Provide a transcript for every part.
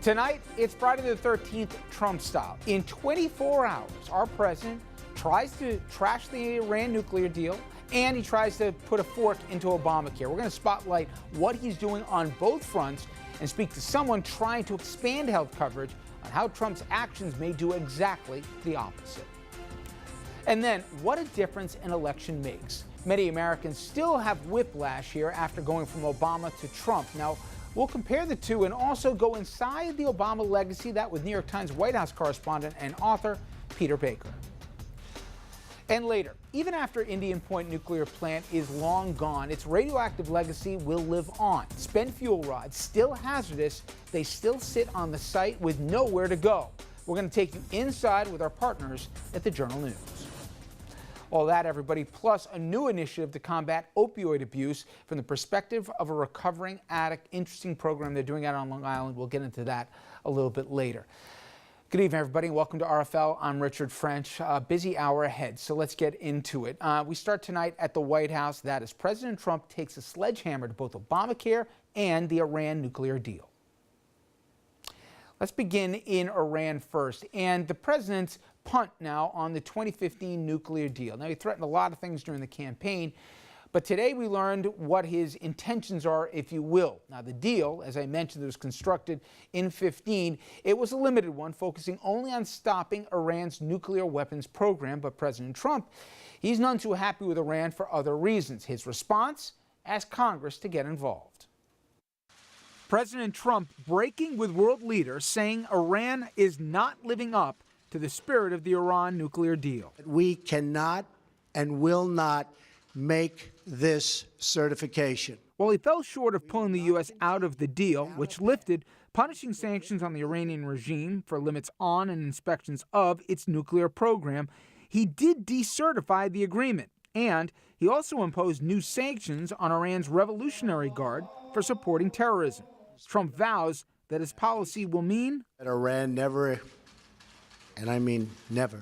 Tonight, it's Friday the 13th, Trump style. In 24 hours, our president tries to trash the Iran nuclear deal, and he tries to put a fork into Obamacare. We're going to spotlight what he's doing on both fronts and speak to someone trying to expand health coverage on how Trump's actions may do exactly the opposite. And then, what a difference an election makes. Many Americans still have whiplash here after going from Obama to Trump. Now, we'll compare the two and also go inside the Obama legacy, that with New York Times White House correspondent and author Peter Baker. And later, even after Indian Point nuclear plant is long gone, its radioactive legacy will live on. Spent fuel rods, still hazardous, they still sit on the site with nowhere to go. We're going to take you inside with our partners at the Journal News. All that, everybody, plus a new initiative to combat opioid abuse from the perspective of a recovering addict. Interesting program they're doing out on Long Island. We'll get into that a little bit later. Good evening, everybody, and welcome to RFL. I'm Richard French. Busy hour ahead, so let's get into it. We start tonight at the White House. That is, President Trump takes a sledgehammer to both Obamacare and the Iran nuclear deal. Let's begin in Iran first, and the president's punt now on the 2015 nuclear deal. Now, he threatened a lot of things during the campaign, but today we learned what his intentions are, if you will. Now, the deal, as I mentioned, that was constructed in 15, it was a limited one, focusing only on stopping Iran's nuclear weapons program. But President Trump, he's none too happy with Iran for other reasons. His response? Ask Congress to get involved. President Trump breaking with world leaders, saying Iran is not living up to the spirit of the Iran nuclear deal. We cannot and will not make this certification. While he fell short of pulling the U.S. out of the deal, which lifted punishing sanctions on the Iranian regime for limits on and inspections of its nuclear program, he did decertify the agreement. And he also imposed new sanctions on Iran's Revolutionary Guard for supporting terrorism. Trump vows that his policy will mean that Iran never, and I mean never,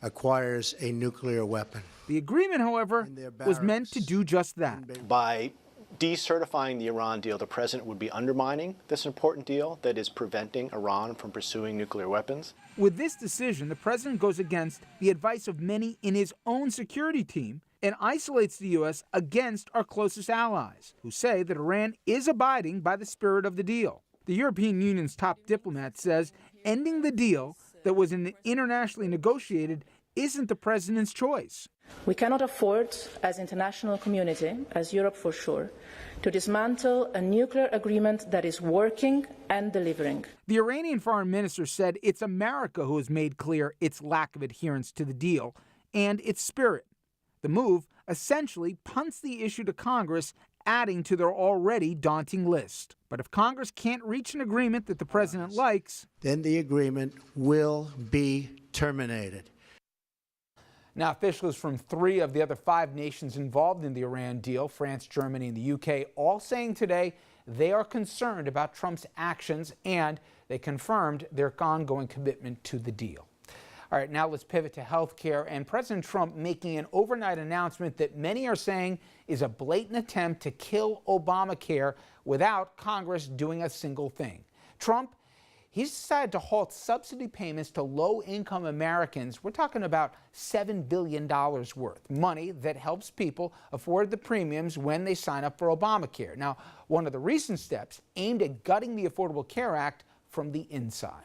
acquires a nuclear weapon. The agreement, however, was meant to do just that. By decertifying the Iran deal, the president would be undermining this important deal that is preventing Iran from pursuing nuclear weapons. With this decision, the president goes against the advice of many in his own security team and isolates the U.S. against our closest allies, who say that Iran is abiding by the spirit of the deal. The European Union's top diplomat says ending the deal that was internationally negotiated isn't the president's choice. We cannot afford, as international community, as Europe for sure, to dismantle a nuclear agreement that is working and delivering. The Iranian foreign minister said it's America who has made clear its lack of adherence to the deal and its spirit. The move essentially punts the issue to Congress, adding to their already daunting list. But if Congress can't reach an agreement that the president likes, then the agreement will be terminated. Now, officials from 3 of the other 5 nations involved in the Iran deal, France, Germany, and the UK, all saying today they are concerned about Trump's actions, and they confirmed their ongoing commitment to the deal. All right, now let's pivot to health care, and President Trump making an overnight announcement that many are saying is a blatant attempt to kill Obamacare without Congress doing a single thing. Trump, he's decided to halt subsidy payments to low-income Americans. We're talking about $7 billion worth, money that helps people afford the premiums when they sign up for Obamacare. Now, one of the recent steps aimed at gutting the Affordable Care Act from the inside.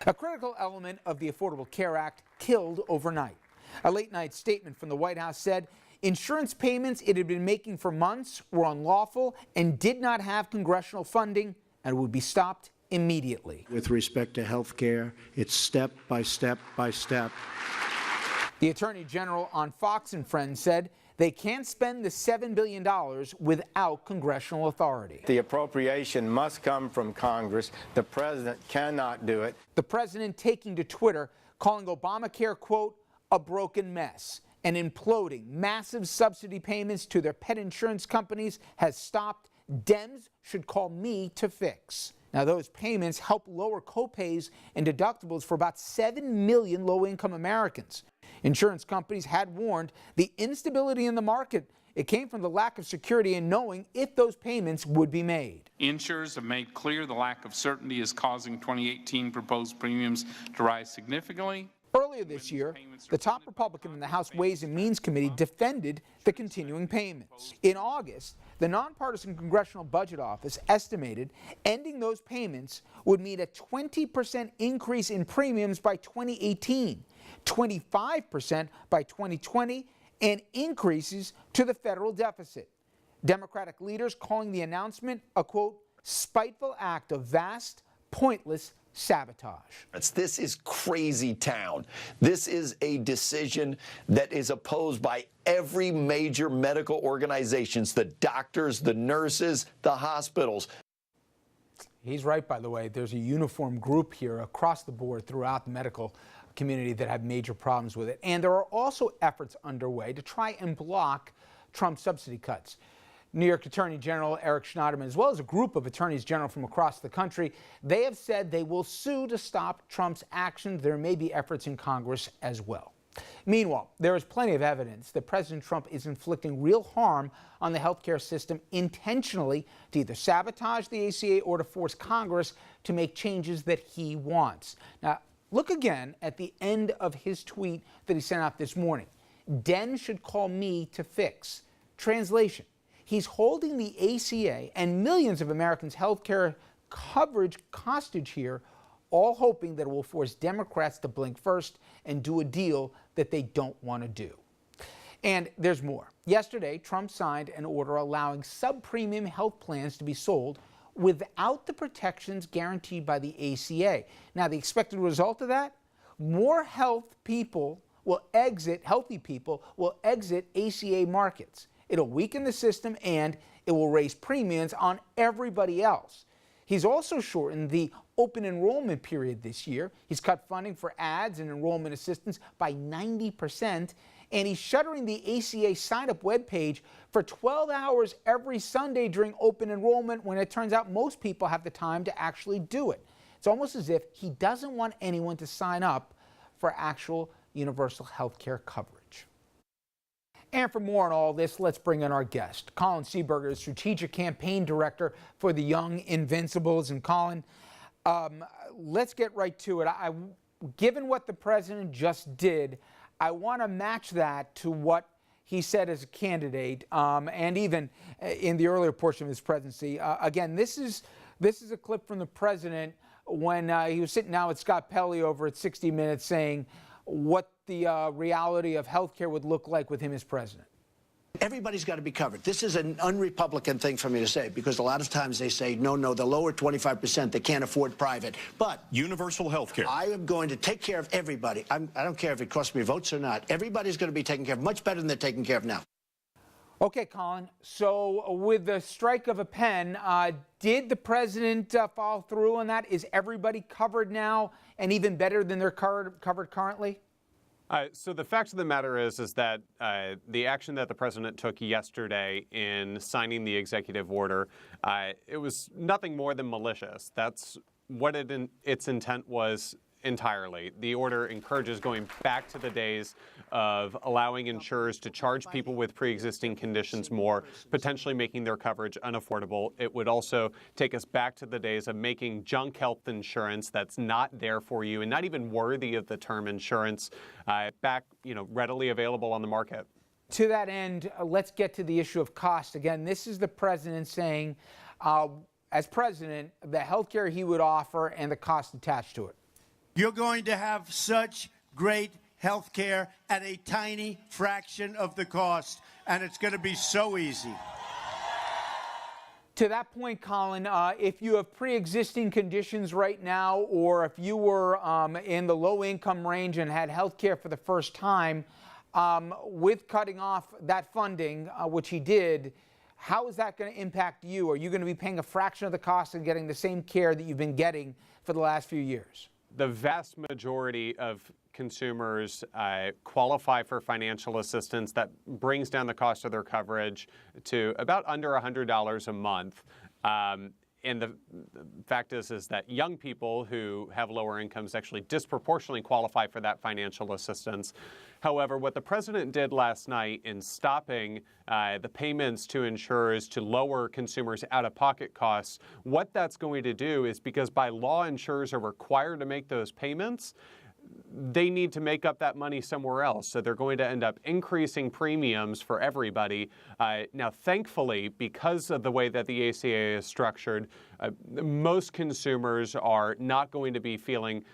A critical element of the Affordable Care Act killed overnight. A late-night statement from the White House said insurance payments it had been making for months were unlawful and did not have congressional funding and would be stopped immediately. With respect to health care, it's step by step by step. The Attorney General on Fox and Friends said they can't spend the $7 billion without congressional authority. The appropriation must come from Congress. The president cannot do it. The president taking to Twitter, calling Obamacare, quote, a broken mess, and imploding massive subsidy payments to their pet insurance companies has stopped. Dems should call me to fix. Now, those payments help lower copays and deductibles for about 7 million low-income Americans. Insurance companies had warned the instability in the market It came from the lack of security in knowing if those payments would be made. Insurers have made clear the lack of certainty is causing 2018 proposed premiums to rise significantly. Earlier this year, the top Republican in the House Ways and Means Committee defended the continuing payments. In August, the nonpartisan Congressional Budget Office estimated ending those payments would mean a 20% increase in premiums by 2018, 25% by 2020, and increases to the federal deficit. Democratic leaders calling the announcement a, quote, spiteful act of vast, pointless sabotage. This is crazy town. This is a decision that is opposed by every major medical organizations, the doctors, the nurses, the hospitals. He's right, by the way. There's a uniform group here across the board throughout the medical community that have major problems with it. And there are also efforts underway to try and block Trump's subsidy cuts. New York Attorney General Eric Schneiderman, as well as a group of attorneys general from across the country, they have said they will sue to stop Trump's actions. There may be efforts in Congress as well. Meanwhile, there is plenty of evidence that President Trump is inflicting real harm on the healthcare system intentionally to either sabotage the ACA or to force Congress to make changes that he wants. Now, look again at the end of his tweet that he sent out this morning. Den should call me to fix. Translation. He's holding the ACA and millions of Americans' health care coverage hostage here, all hoping that it will force Democrats to blink first and do a deal that they don't want to do. And there's more. Yesterday, Trump signed an order allowing sub-premium health plans to be sold without the protections guaranteed by the ACA. Now, the expected result of that? More healthy people will exit ACA markets. It'll weaken the system and it will raise premiums on everybody else. He's also shortened the open enrollment period this year. He's cut funding for ads and enrollment assistance by 90%, and he's shuttering the ACA sign-up webpage for 12 hours every Sunday during open enrollment when it turns out most people have the time to actually do it. It's almost as if he doesn't want anyone to sign up for actual universal health care coverage. And for more on all this, let's bring in our guest, Colin Seeberger, Strategic Campaign Director for the Young Invincibles. And Colin, let's get right to it. Given what the president just did, I want to match that to what he said as a candidate, and even in the earlier portion of his presidency. Again, this is a clip from the president when he was sitting down with Scott Pelley over at 60 Minutes saying what the reality of healthcare would look like with him as president. Everybody's got to be covered. This is an un-Republican thing for me to say, because a lot of times they say, no, the lower 25%, they can't afford private. But universal health care. I am going to take care of everybody. I don't care if it costs me votes or not. Everybody's going to be taken care of much better than they're taken care of now. Okay, Colin. So with the strike of a pen, did the president follow through on that? Is everybody covered now and even better than they're covered currently? So the fact of the matter is that the action that the president took yesterday in signing the executive order, it was nothing more than malicious. That's what its intent was entirely. The order encourages going back to the days of allowing insurers to charge people with pre-existing conditions more, potentially making their coverage unaffordable. It would also take us back to the days of making junk health insurance that's not there for you and not even worthy of the term insurance back, readily available on the market. To that end, let's get to the issue of cost. Again, this is the president saying, as president, the health care he would offer and the cost attached to it. You're going to have such great health care at a tiny fraction of the cost, and it's going to be so easy. To that point, Colin, if you have pre-existing conditions right now, or if you were in the low-income range and had health care for the first time, with cutting off that funding, which he did, how is that going to impact you? Are you going to be paying a fraction of the cost and getting the same care that you've been getting for the last few years? The vast majority of consumers qualify for financial assistance that brings down the cost of their coverage to about under $100 a month. And the fact is that young people who have lower incomes actually disproportionately qualify for that financial assistance. However, what the president did last night in stopping the payments to insurers to lower consumers' out-of-pocket costs, what that's going to do is, because by law insurers are required to make those payments, they need to make up that money somewhere else. So they're going to end up increasing premiums for everybody. Now, thankfully, because of the way that the ACA is structured, most consumers are not going to be feeling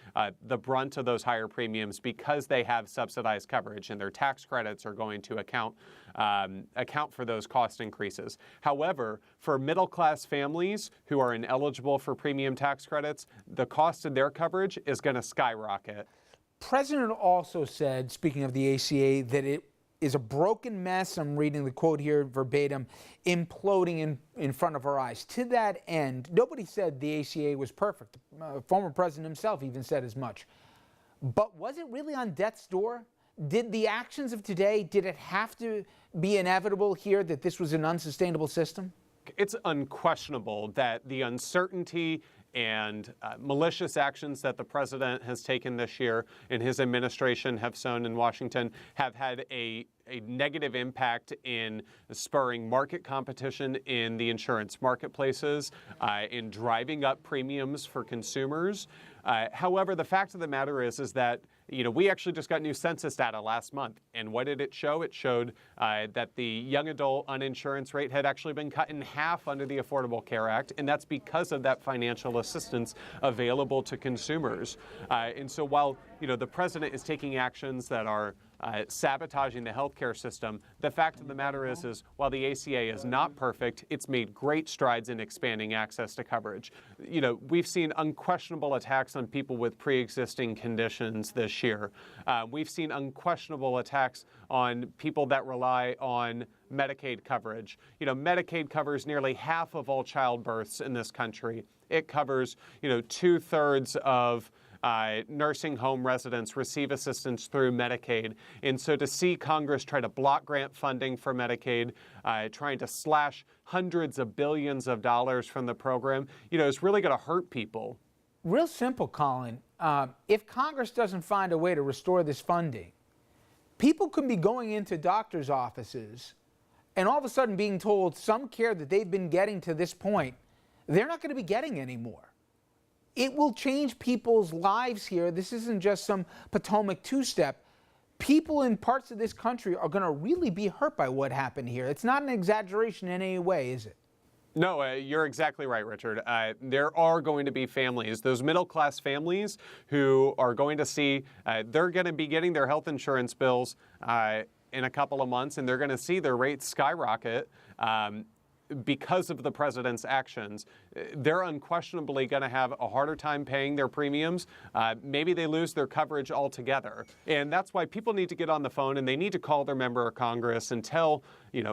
the brunt of those higher premiums because they have subsidized coverage, and their tax credits are going to account for those cost increases. However, for middle-class families who are ineligible for premium tax credits, the cost of their coverage is going to skyrocket. President also said, speaking of the ACA, that it is a broken mess. I'm reading the quote here verbatim, imploding in front of our eyes. To that end, nobody said the ACA was perfect. Former president himself even said as much. But was it really on death's door? Did the actions of today, did it have to be inevitable here that this was an unsustainable system? It's unquestionable that the uncertainty and malicious actions that the president has taken this year and his administration have sown in Washington have had a negative impact in spurring market competition in the insurance marketplaces, in driving up premiums for consumers. However, the fact of the matter is that we actually just got new census data last month. And what did it show? It showed that the young adult uninsurance rate had actually been cut in half under the Affordable Care Act. And that's because of that financial assistance available to consumers. And so while, the president is taking actions that are sabotaging the healthcare system, the fact of the matter is while the ACA is not perfect, it's made great strides in expanding access to coverage. We've seen unquestionable attacks on people with pre-existing conditions this year. We've seen unquestionable attacks on people that rely on Medicaid coverage. Medicaid covers nearly half of all childbirths in this country. It covers, 2/3 of nursing home residents receive assistance through Medicaid. And so to see Congress try to block grant funding for Medicaid, trying to slash hundreds of billions of dollars from the program, is really going to hurt people. Real simple, Colin. If Congress doesn't find a way to restore this funding, people could be going into doctors' offices and all of a sudden being told some care that they've been getting to this point, they're not going to be getting anymore. It will change people's lives here. This isn't just some Potomac two-step. People in parts of this country are going to really be hurt by what happened here. It's not an exaggeration in any way, is it? No, you're exactly right, Richard. There are going to be families, those middle-class families who are going to see, they're going to be getting their health insurance bills in a couple of months, and they're going to see their rates skyrocket. Because of the president's actions. They're unquestionably going to have a harder time paying their premiums. Maybe they lose their coverage altogether. And that's why people need to get on the phone and they need to call their member of Congress and tell,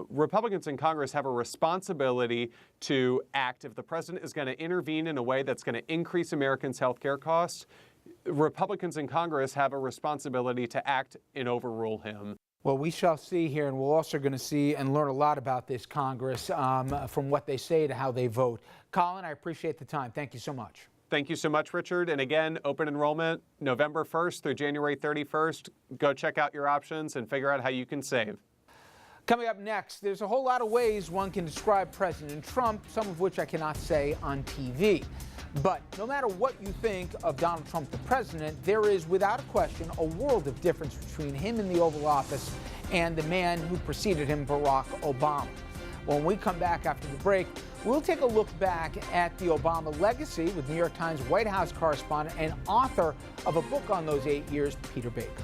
Republicans in Congress have a responsibility to act. If the president is going to intervene in a way that's going to increase Americans' health care costs, Republicans in Congress have a responsibility to act and overrule him. Well, we shall see here, and we're also going to see and learn a lot about this Congress from what they say to how they vote. Colin, I appreciate the time. Thank you so much. Thank you so much, Richard. And again, open enrollment November 1st through January 31st. Go check out your options and figure out how you can save. Coming up next, there's a whole lot of ways one can describe President Trump, some of which I cannot say on TV. But no matter what you think of Donald Trump, the president, there is, without a question, a world of difference between him in the Oval Office and the man who preceded him, Barack Obama. When we come back after the break, we'll take a look back at the Obama legacy with New York Times White House correspondent and author of a book on those 8 years, Peter Baker.